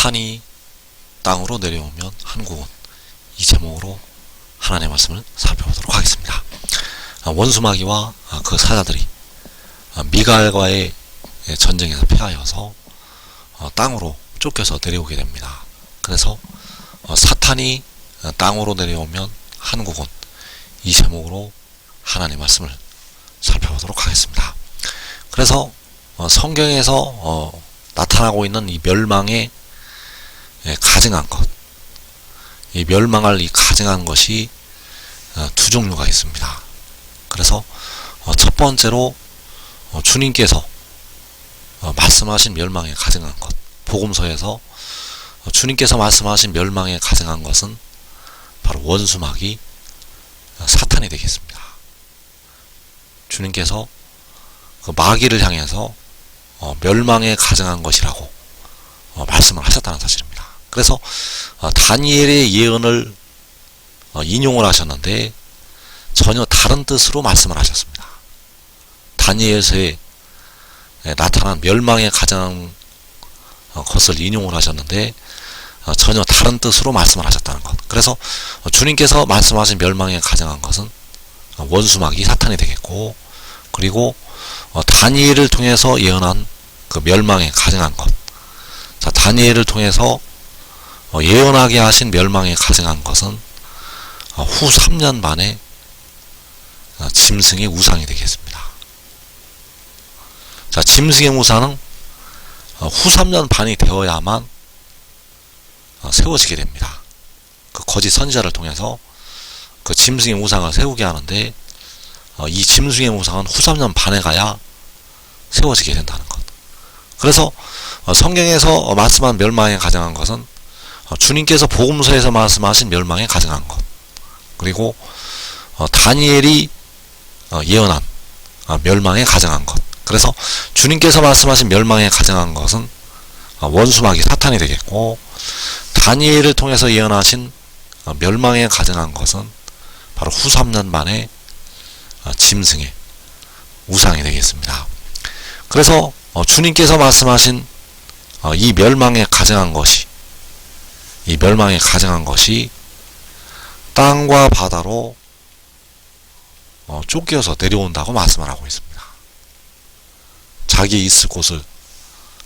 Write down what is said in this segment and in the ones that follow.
사탄이 땅으로 내려오면 한국은, 이 제목으로 하나님의 말씀을 살펴보도록 하겠습니다. 원수마귀와 그 사자들이 미갈과의 전쟁에서 패하여서 땅으로 쫓겨서 내려오게 됩니다. 그래서 사탄이 땅으로 내려오면 한국은, 이 제목으로 하나님의 말씀을 살펴보도록 하겠습니다. 그래서 성경에서 나타나고 있는 이 멸망의 가증한 것, 이 멸망할 이 가증한 것이 두 종류가 있습니다. 그래서 첫 번째로 주님께서 말씀하신 멸망에 가증한 것, 복음서에서 주님께서 말씀하신 멸망에 가증한 것은 바로 원수마귀 사탄이 되겠습니다. 주님께서 그 마귀를 향해서 멸망에 가증한 것이라고 말씀을 하셨다는 사실입니다. 그래서 다니엘의 예언을 인용을 하셨는데 전혀 다른 뜻으로 말씀을 하셨습니다. 다니엘서에 나타난 멸망에 가증한 것을 인용을 하셨는데 전혀 다른 뜻으로 말씀을 하셨다는 것. 그래서 주님께서 말씀하신 멸망에 가증한 것은 원수마귀 사탄이 되겠고, 그리고 다니엘을 통해서 예언한 그 멸망에 가증한 것, 자, 다니엘을 통해서 예언하게 하신 멸망에 가증한 것은 후 3년 만에 짐승의 우상이 되겠습니다. 자, 짐승의 우상은 후 3년 반이 되어야만 세워지게 됩니다. 그 거짓 선지자를 통해서 그 짐승의 우상을 세우게 하는데, 이 짐승의 우상은 후 3년 반에 가야 세워지게 된다는 것. 그래서 성경에서 말씀한 멸망에 가증한 것은 주님께서 복음서에서 말씀하신 멸망에 가증한 것, 그리고 다니엘이 예언한 멸망에 가증한 것. 그래서 주님께서 말씀하신 멸망에 가증한 것은 원수마귀 사탄이 되겠고, 다니엘을 통해서 예언하신 멸망에 가증한 것은 바로 후 3년 만에 짐승의 우상이 되겠습니다. 그래서 주님께서 말씀하신 이 멸망에 가증한 것이, 이 멸망에 가증한 것이 땅과 바다로 쫓겨서 내려온다고 말씀을 하고 있습니다. 자기 있을 곳을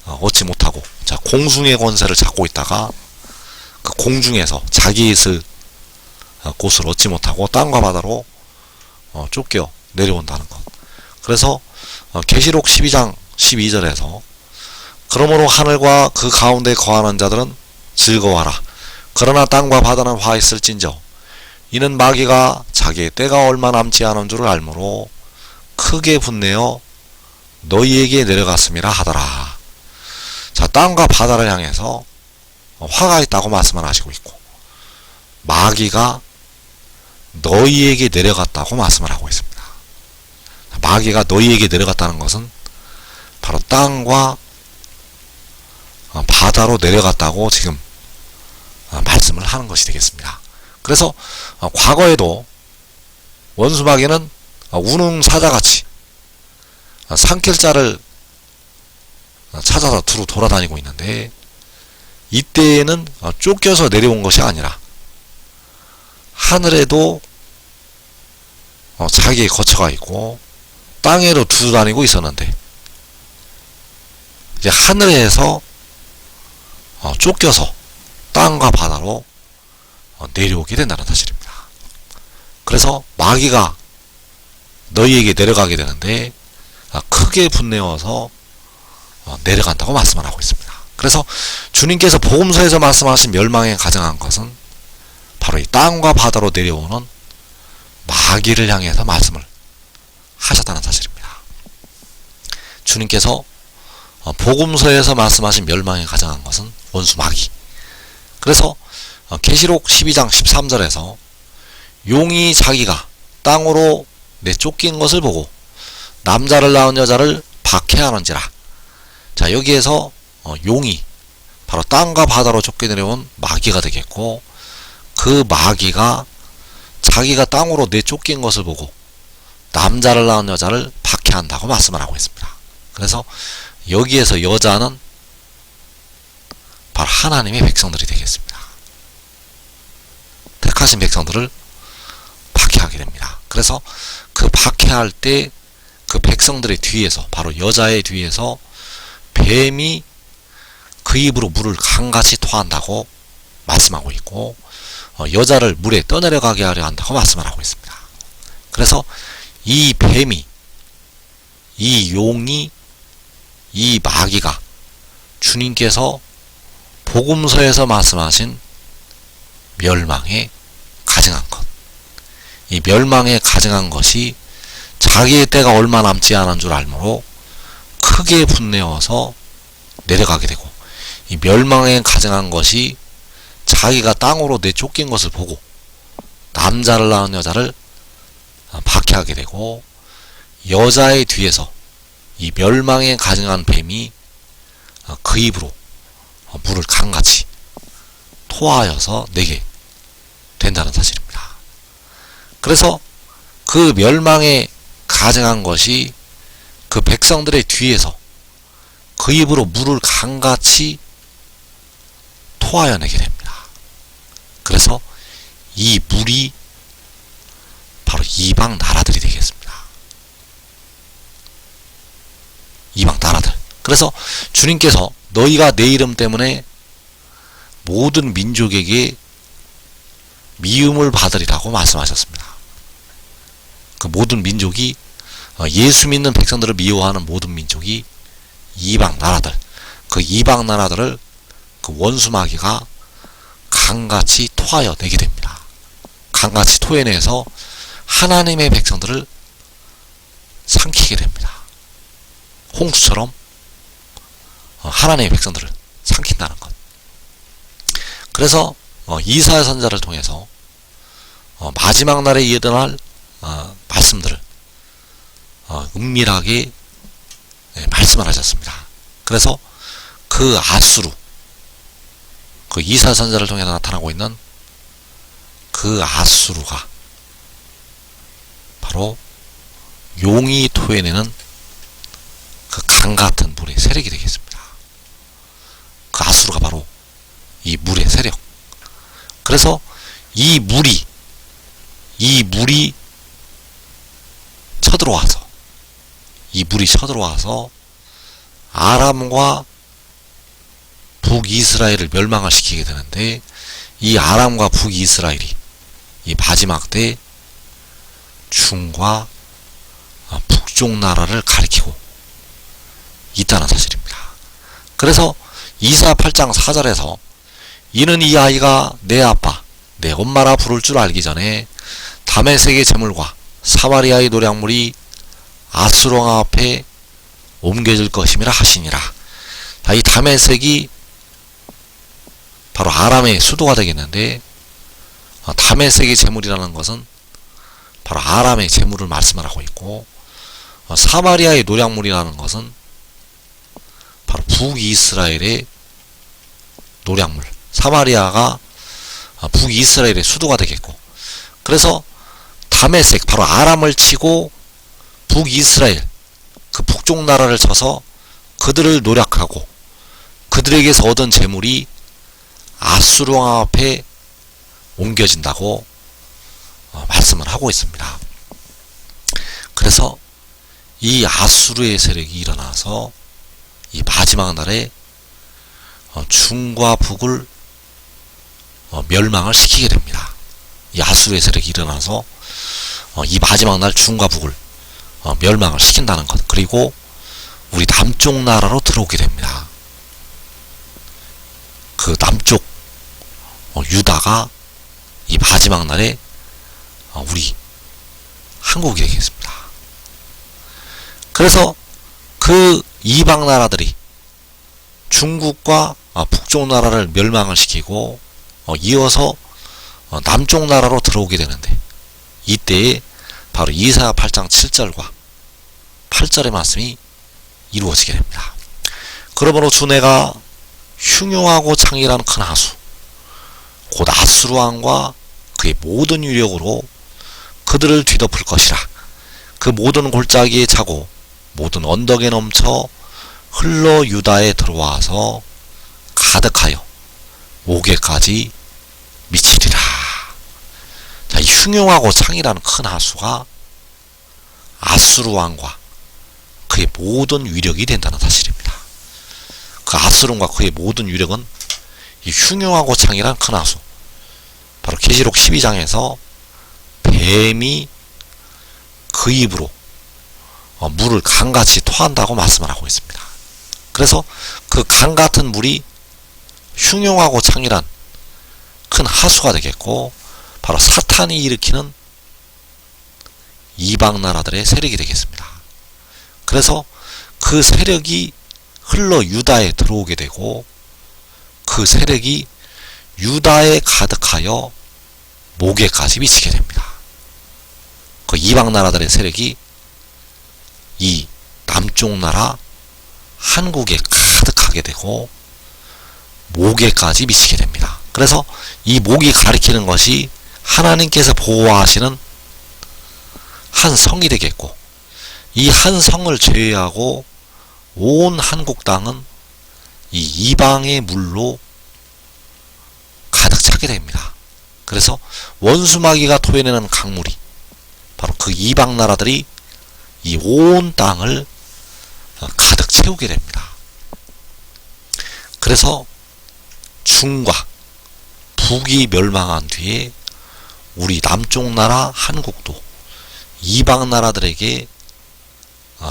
얻지 못하고, 자, 공중의 권세를 잡고 있다가 그 공중에서 자기 있을 곳을 얻지 못하고 땅과 바다로 쫓겨 내려온다는 것. 그래서 계시록 12장 12절에서 그러므로 하늘과 그 가운데 거하는 자들은 즐거워하라. 그러나 땅과 바다는 화있을진저 이는 마귀가 자기의 때가 얼마 남지 않은 줄을 알므로 크게 분내어 너희에게 내려갔음이라 하더라. 자, 땅과 바다를 향해서 화가 있다고 말씀을 하시고 있고, 마귀가 너희에게 내려갔다고 말씀을 하고 있습니다. 마귀가 너희에게 내려갔다는 것은 바로 땅과 바다로 내려갔다고 지금 말씀을 하는 것이 되겠습니다. 그래서 과거에도 원수마귀는 우는 사자같이 산길자를 찾아서 두루 돌아다니고 있는데, 이때에는 쫓겨서 내려온 것이 아니라 하늘에도 자기의 거처가 있고 땅에도 두루 다니고 있었는데, 이제 하늘에서 쫓겨서 땅과 바다로 내려오게 된다는 사실입니다. 그래서 마귀가 너희에게 내려가게 되는데 크게 분내어서 내려간다고 말씀을 하고 있습니다. 그래서 주님께서 복음서에서 말씀하신 멸망에 가증한 것은 바로 이 땅과 바다로 내려오는 마귀를 향해서 말씀을 하셨다는 사실입니다. 주님께서 복음서에서 말씀하신 멸망에 가증한 것은 원수 마귀. 그래서 계시록 12장 13절에서 용이 자기가 땅으로 내쫓긴 것을 보고 남자를 낳은 여자를 박해하는지라. 자, 여기에서 용이 바로 땅과 바다로 쫓겨내려온 마귀가 되겠고, 그 마귀가 자기가 땅으로 내쫓긴 것을 보고 남자를 낳은 여자를 박해한다고 말씀을 하고 있습니다. 그래서 여기에서 여자는 바로 하나님의 백성들이 되겠습니다. 택하신 백성들을 박해하게 됩니다. 그래서 그 박해할 때 그 백성들의 뒤에서, 바로 여자의 뒤에서 뱀이 그 입으로 물을 강같이 토한다고 말씀하고 있고, 여자를 물에 떠내려가게 하려 한다고 말씀을 하고 있습니다. 그래서 이 뱀이, 이 용이, 이 마귀가 주님께서 복음서에서 말씀하신 멸망에 가증한 것, 이 멸망에 가증한 것이 자기의 때가 얼마 남지 않은 줄 알므로 크게 분내어서 내려가게 되고, 이 멸망에 가증한 것이 자기가 땅으로 내쫓긴 것을 보고 남자를 낳은 여자를 박해하게 되고, 여자의 뒤에서 이 멸망에 가증한 뱀이 그 입으로 물을 강같이 토하여서 내게 된다는 사실입니다. 그래서 그 멸망에 가증한 것이 그 백성들의 뒤에서 그 입으로 물을 강같이 토하여 내게 됩니다. 그래서 이 물이 바로 이방 나라들이 되겠습니다. 이방 나라들. 그래서 주님께서 너희가 내 이름 때문에 모든 민족에게 미움을 받으리라고 말씀하셨습니다. 그 모든 민족이, 예수 믿는 백성들을 미워하는 모든 민족이 이방 나라들, 그 이방 나라들을 그 원수 마귀가 강같이 토하여 내게 됩니다. 강같이 토해내서 하나님의 백성들을 삼키게 됩니다. 홍수처럼 하나님의 백성들을 삼킨다는 것. 그래서 이사야 선지자를 통해서 마지막 날에 일어날 말씀들을 은밀하게 말씀을 하셨습니다. 그래서 그 아수르, 그 이사야 선지자를 통해서 나타나고 있는 그 아수르가 바로 용이 토해내는 그 강같은 물의 세력이 되겠습니다. 그 아수르가 바로 이 물의 세력. 그래서 이 물이 쳐들어와서 아람과 북이스라엘을 멸망을 시키게 되는데, 이 아람과 북이스라엘이 이 마지막 때 중과 북쪽 나라를 가리키고 있다는 사실입니다. 그래서 이사야 8장 4절에서 이는 이 아이가 내 아빠 내 엄마라 부를 줄 알기 전에 다메섹의 제물과 사마리아의 노략물이 아수르 왕 앞에 옮겨질 것임이라 하시니라. 이 다메섹이 바로 아람의 수도가 되겠는데, 다메섹의 제물이라는 것은 바로 아람의 제물을 말씀을 하고 있고, 사마리아의 노략물이라는 것은 바로 북이스라엘의 노략물, 사마리아가 북이스라엘의 수도가 되겠고, 그래서 다메섹, 바로 아람을 치고 북이스라엘, 그 북쪽 나라를 쳐서 그들을 노략하고 그들에게서 얻은 재물이 아수르 왕 앞에 옮겨진다고 말씀을 하고 있습니다. 그래서 이 아수르의 세력이 일어나서 이 마지막 날에 중과 북을 멸망을 시키게 됩니다. 이 아수르의 세력이 일어나서 이 마지막 날 중과 북을 멸망을 시킨다는 것. 그리고 우리 남쪽 나라로 들어오게 됩니다. 그 남쪽 유다가 이 마지막 날에 우리 한국이 되겠습니다. 그래서 그 이방 나라들이 중국과 북쪽 나라를 멸망을 시키고 이어서 남쪽 나라로 들어오게 되는데, 이때에 바로 이사야 8장 7절과 8절의 말씀이 이루어지게 됩니다. 그러므로 주 내가 흉용하고 창일한 큰 하수 곧 아수르 왕과 그의 모든 유력으로 그들을 뒤덮을 것이라. 그 모든 골짜기에 차고 모든 언덕에 넘쳐 흘러 유다에 들어와서 가득하여 모계까지 미치리라. 자, 이 흉용하고 창이라는 큰 하수가 아수르 왕과 그의 모든 위력이 된다는 사실입니다. 그 아수르와 그의 모든 위력은 이 흉용하고 창이라는 큰 하수, 바로 계시록 12장에서 뱀이 그 입으로 물을 강같이 토한다고 말씀을 하고 있습니다. 그래서 그 강같은 물이 흉용하고 창이란 큰 하수가 되겠고, 바로 사탄이 일으키는 이방 나라들의 세력이 되겠습니다. 그래서 그 세력이 흘러 유다에 들어오게 되고, 그 세력이 유다에 가득하여 모계까지 미치게 됩니다. 그 이방 나라들의 세력이 이 남쪽 나라 한국에 가득하게 되고 모계까지 미치게 됩니다. 그래서 이 목이 가리키는 것이 하나님께서 보호하시는 한 성이 되겠고, 이 한 성을 제외하고 온 한국 땅은 이 이방의 물로 가득 차게 됩니다. 그래서 원수마귀가 토해내는 강물이 바로 그 이방 나라들이 이 온 땅을 가득 채우게 됩니다. 그래서 중과 북이 멸망한 뒤에 우리 남쪽 나라 한국도 이방 나라들에게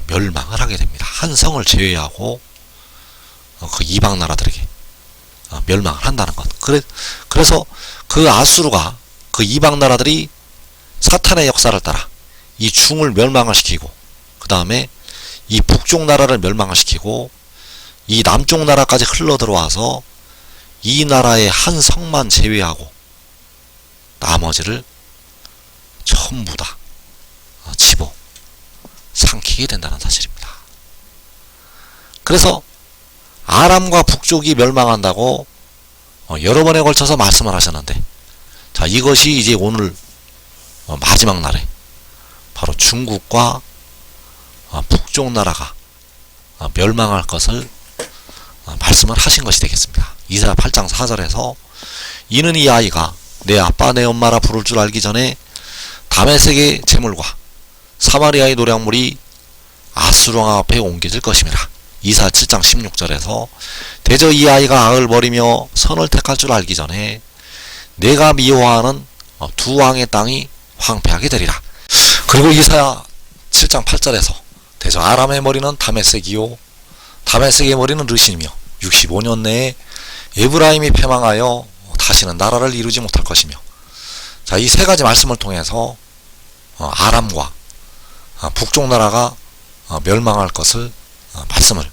멸망을 하게 됩니다. 한 성을 제외하고 그 이방 나라들에게 멸망을 한다는 것. 그래서 그 아수르가, 그 이방 나라들이 사탄의 역사를 따라 이 중을 멸망을 시키고, 그 다음에 이 북쪽 나라를 멸망을 시키고, 이 남쪽 나라까지 흘러 들어와서 이 나라의 한 성만 제외하고 나머지를 전부 다 집어 삼키게 된다는 사실입니다. 그래서 아람과 북쪽이 멸망한다고 여러 번에 걸쳐서 말씀을 하셨는데, 자, 이것이 이제 오늘 마지막 날에 바로 중국과 북쪽 나라가 멸망할 것을 말씀을 하신 것이 되겠습니다. 이사야 8장 4절에서 이는 이 아이가 내 아빠 내 엄마라 부를 줄 알기 전에 다메섹의 재물과 사마리아의 노량물이 아수르 왕 앞에 옮겨질 것임이라. 이사야 7장 16절에서 대저 이 아이가 악을 버리며 선을 택할 줄 알기 전에 내가 미워하는 두 왕의 땅이 황폐하게 되리라. 그리고 이사야 7장 8절에서 대저 아람의 머리는 다메섹이요 다메섹의 머리는 르신이며 65년 내에 에브라임이 패망하여 다시는 나라를 이루지 못할 것이며. 자, 이 세 가지 말씀을 통해서 아람과 북쪽 나라가 멸망할 것을 말씀을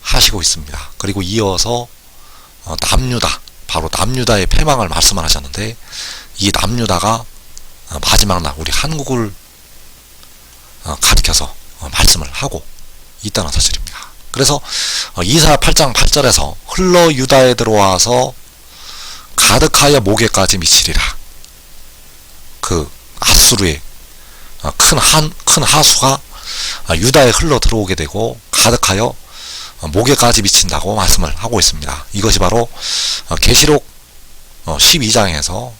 하시고 있습니다. 그리고 이어서 남유다, 바로 남유다의 패망을 말씀을 하셨는데, 이 남유다가 마지막 날 우리 한국을 가리켜서 말씀을 하고 있다는 사실입니다. 그래서 이사야 8장 8절에서 흘러 유다에 들어와서 가득하여 모계까지 미치리라. 그 아수르의 큰 하수가 유다에 흘러 들어오게 되고 가득하여 모계까지 미친다고 말씀을 하고 있습니다. 이것이 바로 계시록 12장에서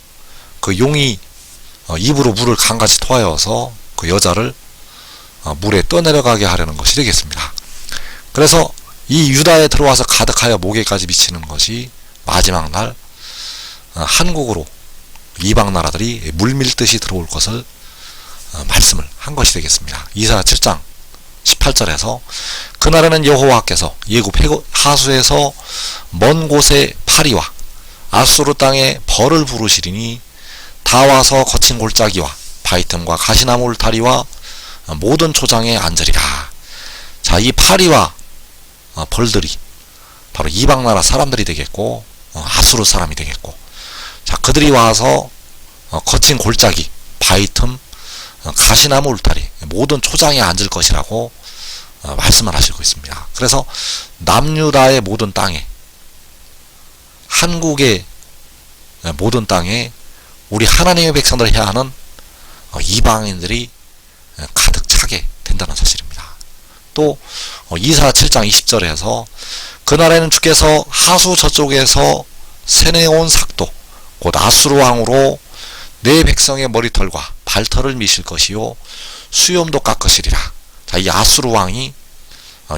그 용이 입으로 물을 강같이 토하여서 그 여자를 물에 떠내려가게 하려는 것이 되겠습니다. 그래서 이 유다에 들어와서 가득하여 모계까지 미치는 것이 마지막 날 한국으로 이방 나라들이 물밀듯이 들어올 것을 말씀을 한 것이 되겠습니다. 이사야 7장 18절에서 그날에는 여호와께서 예굽 하수에서 먼 곳에 파리와 아수르 땅에 벌을 부르시리니 다 와서 거친 골짜기와 바이틈과 가시나무 울타리와 모든 초장에 앉으리라. 자, 이 파리와 벌들이 바로 이방 나라 사람들이 되겠고 아수르 사람이 되겠고, 자, 그들이 와서 거친 골짜기, 바이틈, 가시나무 울타리, 모든 초장에 앉을 것이라고 말씀을 하시고 있습니다. 그래서 남유다의 모든 땅에, 한국의 모든 땅에 우리 하나님의 백성들을 해하는 이방인들이 가득 차게 된다는 사실입니다. 또 이사야 7장 20절에서 그날에는 주께서 하수 저쪽에서 세네온 삭도 곧 아수르 왕으로 내 백성의 머리털과 발털을 미실 것이요 수염도 깎으시리라. 자, 이 아수르 왕이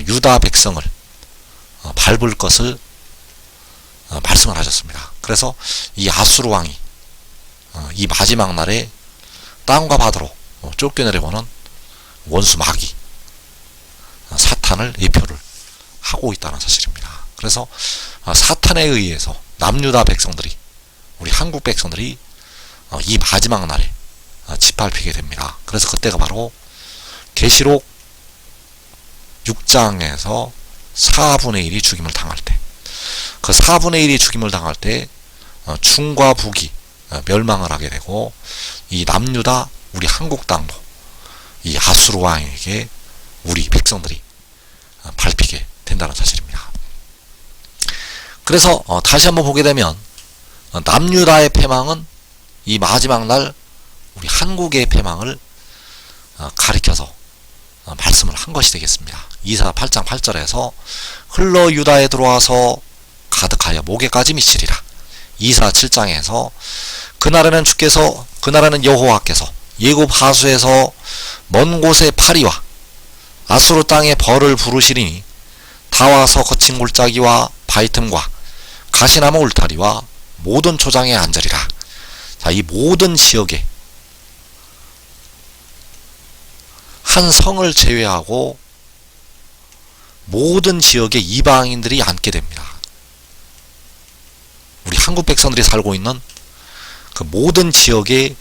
유다 백성을 밟을 것을 말씀을 하셨습니다. 그래서 이 아수르 왕이 이 마지막 날에 땅과 바다로 쫓겨내려오는 원수 마귀 사탄을 예표를 하고 있다는 사실입니다. 그래서 사탄에 의해서 남유다 백성들이, 우리 한국 백성들이 이 마지막 날에 짓밟히게 됩니다. 그래서 그때가 바로 계시록 6장에서 4분의 1이 죽임을 당할 때, 그 4분의 1이 죽임을 당할 때 중과 북이 멸망을 하게 되고, 이 남유다 우리 한국 땅도 이 아수르 왕에게 우리 백성들이 밟히게 된다는 사실입니다. 그래서 다시 한번 보게 되면 남유다의 패망은 이 마지막 날 우리 한국의 패망을 가리켜서 말씀을 한 것이 되겠습니다. 이사 8장 8절에서 흘러 유다에 들어와서 가득하여 목에까지 미치리라. 이사 7장에서 그날에는 여호와께서 예굽 하수에서 먼 곳의 파리와 아수르 땅의 벌을 부르시리니 다 와서 거친 골짜기와 바위 틈과 가시나무 울타리와 모든 초장에 앉으리라. 자, 이 모든 지역에 한 성을 제외하고 모든 지역에 이방인들이 앉게 됩니다. 우리 한국 백성들이 살고 있는 그 모든 지역에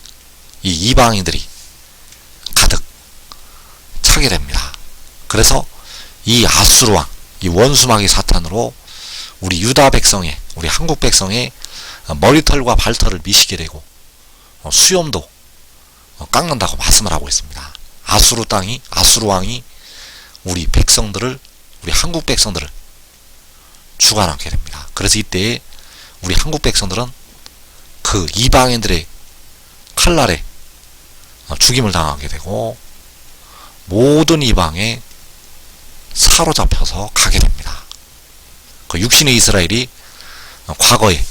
이 이방인들이 가득 차게 됩니다. 그래서 이 아수르 왕, 이 원수마귀 사탄으로 우리 유다 백성의, 우리 한국 백성의 머리털과 발털을 미시게 되고 수염도 깎는다고 말씀을 하고 있습니다. 아수르 왕이 우리 백성들을, 우리 한국 백성들을 주관하게 됩니다. 그래서 이때에 우리 한국 백성들은 그 이방인들의 칼날에 죽임을 당하게 되고 모든 이방에 사로잡혀서 가게 됩니다. 그 육신의 이스라엘이 과거에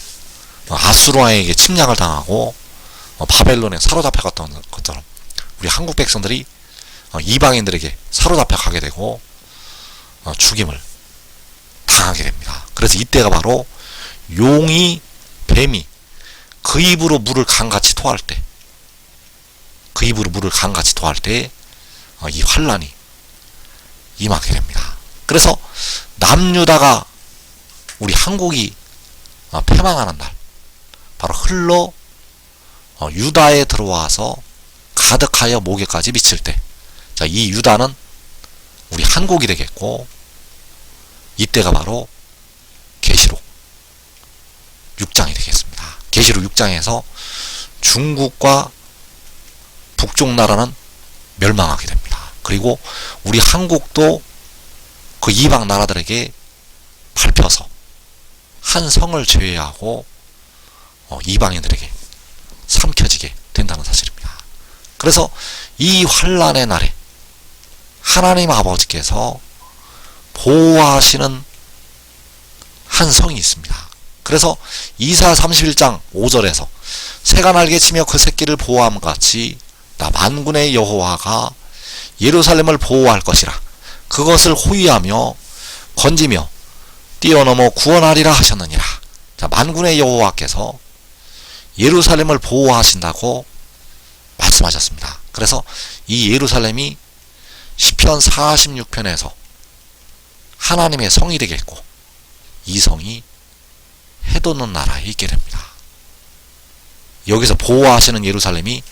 아수르 왕에게 침략을 당하고 바벨론에 사로잡혀갔던 것처럼 우리 한국 백성들이 이방인들에게 사로잡혀 가게 되고 죽임을 당하게 됩니다. 그래서 이때가 바로 용이, 뱀이 그 입으로 물을 강같이 토할 때, 이 환란이 임하게 됩니다. 그래서 남유다가, 우리 한국이 패망하는 날, 바로 흘러 유다에 들어와서 가득하여 목에까지 미칠 때, 자, 이 유다는 우리 한국이 되겠고, 이때가 바로 계시록 6장이 되겠습니다. 계시록 6장에서 중국과 북쪽 나라는 멸망하게 됩니다. 그리고 우리 한국도 그 이방 나라들에게 밟혀서 한 성을 제외하고 이방인들에게 삼켜지게 된다는 사실입니다. 그래서 이 환란의 날에 하나님 아버지께서 보호하시는 한 성이 있습니다. 그래서 이사 31장 5절에서 새가 날개치며 그 새끼를 보호함 같이 나 만군의 여호와가 예루살렘을 보호할 것이라. 그것을 호위하며 건지며 뛰어넘어 구원하리라 하셨느니라. 자, 만군의 여호와께서 예루살렘을 보호하신다고 말씀하셨습니다. 그래서 이 예루살렘이 시편 46편에서 하나님의 성이 되겠고, 이 성이 해돋는 나라에 있게 됩니다. 여기서 보호하시는 예루살렘이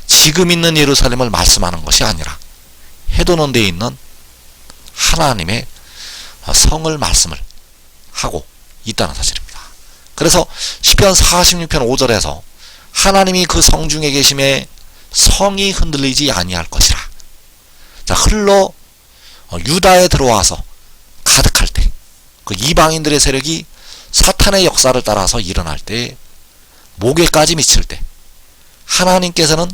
지금 있는 예루살렘을 말씀하는 것이 아니라 해돋는 데에 있는 하나님의 성을 말씀을 하고 있다는 사실입니다. 그래서 시편 46편 5절에서 하나님이 그 성 중에 계심에 성이 흔들리지 아니할 것이라. 자, 흘러 유다에 들어와서 가득할 때, 그 이방인들의 세력이 사탄의 역사를 따라서 일어날 때, 목에까지 미칠 때, 하나님께서는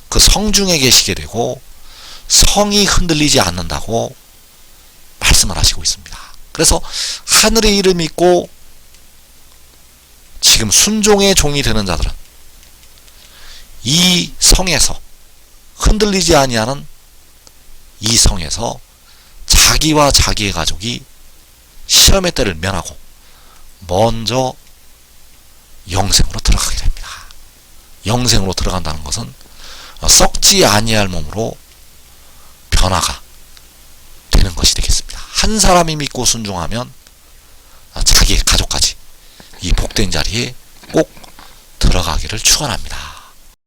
그 성 중에 계시게 되고 성이 흔들리지 않는다고 말씀을 하시고 있습니다. 그래서 하늘의 일을 믿고 지금 순종의 종이 되는 자들은 이 성에서 흔들리지 아니하는 이 성에서 자기와 자기의 가족이 시험의 때를 면하고 먼저 영생으로 들어가게 됩니다. 영생으로 들어간다는 것은 썩지 아니할 몸으로 변화가 되는 것이 되겠습니다. 한 사람이 믿고 순종하면 자기의 가족까지 이 복된 자리에 꼭 들어가기를 축원합니다.